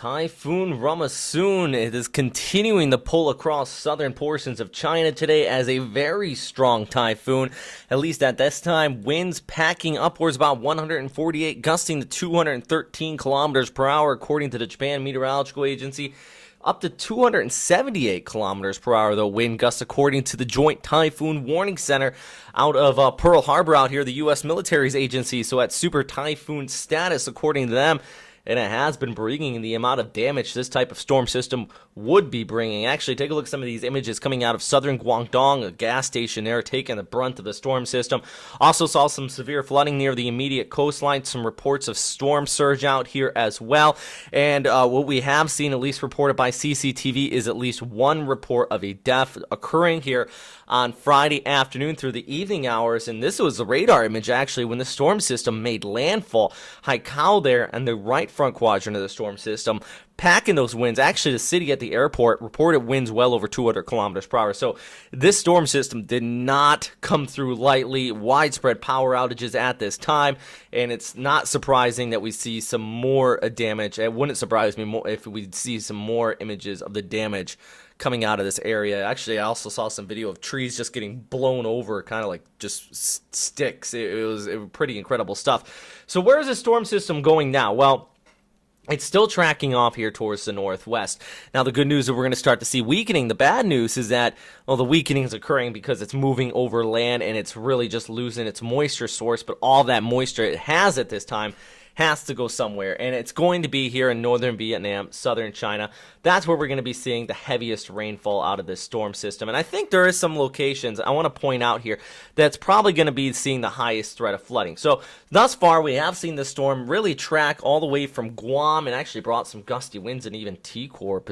Typhoon Rammasun. It is continuing to pull across southern portions of China today as a very strong typhoon. At least at this time, winds packing upwards about 148, gusting to 213 kilometers per hour, according to the Japan Meteorological Agency. Up to 278 kilometers per hour, though, wind gusts, according to the Joint Typhoon Warning Center out of Pearl Harbor out here, the U.S. military's agency. So at super typhoon status, according to them. And it has been bringing the amount of damage this type of storm system would be bringing. Actually, take a look at some of these images coming out of southern Guangdong, a gas station there taking the brunt of the storm system. Also saw some severe flooding near the immediate coastline, some reports of storm surge out here as well. And what we have seen, at least reported by CCTV, is at least one report of a death occurring here on Friday afternoon through the evening hours. And this was a radar image, actually, when the storm system made landfall. Haikal there and the right front quadrant of the storm system, packing those winds. Actually, the city at the airport reported winds well over 200 kilometers per hour. So this storm system did not come through lightly. Widespread power outages at this time, and it's not surprising that we see some more damage. It wouldn't surprise me more if we see some more images of the damage coming out of this area. Actually, I also saw some video of trees just getting blown over, kind of like just sticks. It was pretty incredible stuff. So where is the storm system going now? Well, it's still tracking off here towards the northwest. Now, the good news is we're going to start to see weakening. The bad news is that, well, the weakening is occurring because it's moving over land and it's really just losing its moisture source. But all that moisture it has at this time has to go somewhere, and it's going to be here in northern Vietnam, southern China. That's where we're going to be seeing the heaviest rainfall out of this storm system. And I think there is some locations I want to point out here that's probably going to be seeing the highest threat of flooding. So thus far, we have seen the storm really track all the way from Guam, and actually brought some gusty winds, and even T-Corps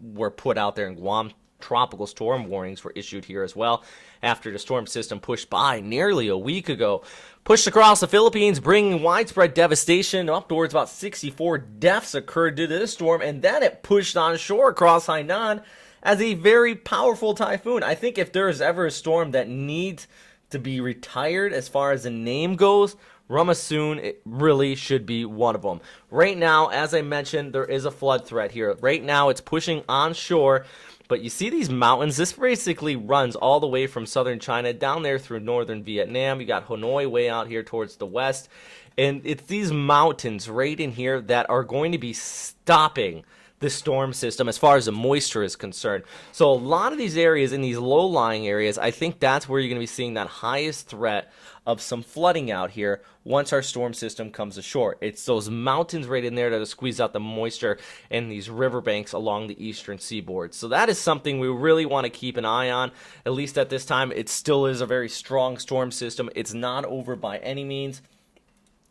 were put out there in Guam. Tropical storm warnings were issued here as well after the storm system pushed by nearly a week ago. Pushed across the Philippines, bringing widespread devastation. Upwards about 64 deaths occurred due to this storm, and then it pushed on shore across Hainan as a very powerful typhoon. I think if there is ever a storm that needs to be retired as far as the name goes, Rammasun, it really should be one of them. Right now, as I mentioned, there is a flood threat here. Right now, it's pushing onshore. But you see these mountains? This basically runs all the way from southern China down there through northern Vietnam. You got Hanoi way out here towards the west. And it's these mountains right in here that are going to be stopping the storm system as far as the moisture is concerned. So a lot of these areas, in these low-lying areas, I think that's where you're going to be seeing that highest threat of some flooding out here once our storm system comes ashore. It's those mountains right in there that squeeze out the moisture and these riverbanks along the eastern seaboard. So that is something we really want to keep an eye on. At least at this time, it still is a very strong storm system. It's not over by any means.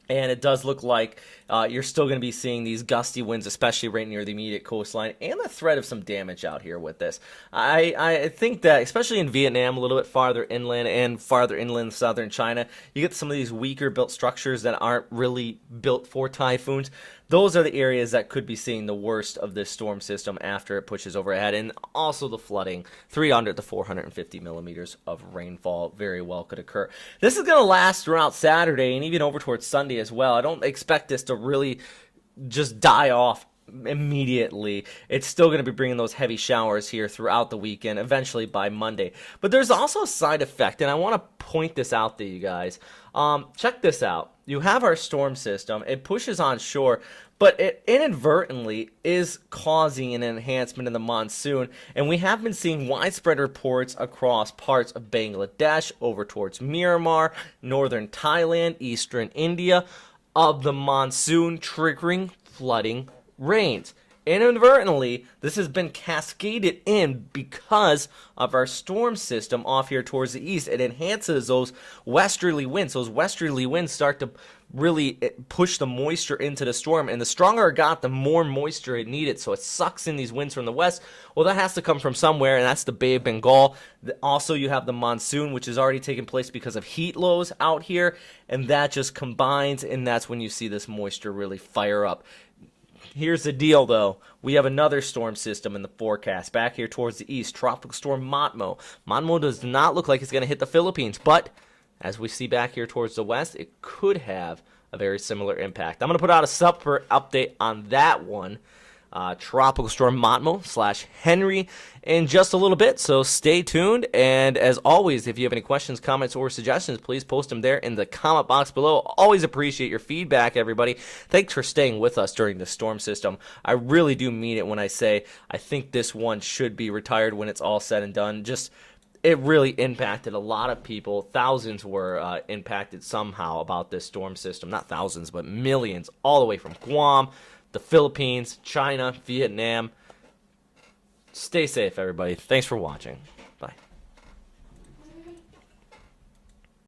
And it does look like you're still going to be seeing these gusty winds, especially right near the immediate coastline, and the threat of some damage out here with this. I think that, especially in Vietnam, a little bit farther inland and farther inland southern China, you get some of these weaker built structures that aren't really built for typhoons. Those are the areas that could be seeing the worst of this storm system after it pushes overhead, and also the flooding. 300 to 450 millimeters of rainfall very well could occur. This is going to last throughout Saturday and even over towards Sunday as well. I don't expect this to really just die off immediately. It's still going to be bringing those heavy showers here throughout the weekend, eventually by Monday. But there's also a side effect, and I want to point this out to you guys. Check this out. You have our storm system. It pushes on shore, but it inadvertently is causing an enhancement in the monsoon, and we have been seeing widespread reports across parts of Bangladesh, over towards Myanmar, northern Thailand, eastern India, of the monsoon triggering flooding rains. Inadvertently, this has been cascaded in because of our storm system off here towards the east. It enhances those westerly winds. Those westerly winds start to really push the moisture into the storm, and the stronger it got, the more moisture it needed. So it sucks in these winds from the west. Well, that has to come from somewhere, and that's the Bay of Bengal. Also, you have the monsoon, which is already taking place because of heat lows out here, and that just combines, and that's when you see this moisture really fire up. Here's the deal, though. We have another storm system in the forecast back here towards the east, Tropical Storm Matmo. Matmo does not look like it's going to hit the Philippines, but as we see back here towards the west, it could have a very similar impact. I'm going to put out a separate update on that one Tropical Storm Matmo/Henry in just a little bit, so stay tuned. And as always, if you have any questions, comments, or suggestions, please post them there in the comment box below. Always appreciate your feedback, everybody. Thanks for staying with us during the storm system. I really do mean it when I say I think this one should be retired when it's all said and done. Just it really impacted a lot of people. Thousands were impacted somehow about this storm system. Not thousands, but millions, all the way from Guam, the Philippines, China, Vietnam. Stay safe, everybody. Thanks for watching.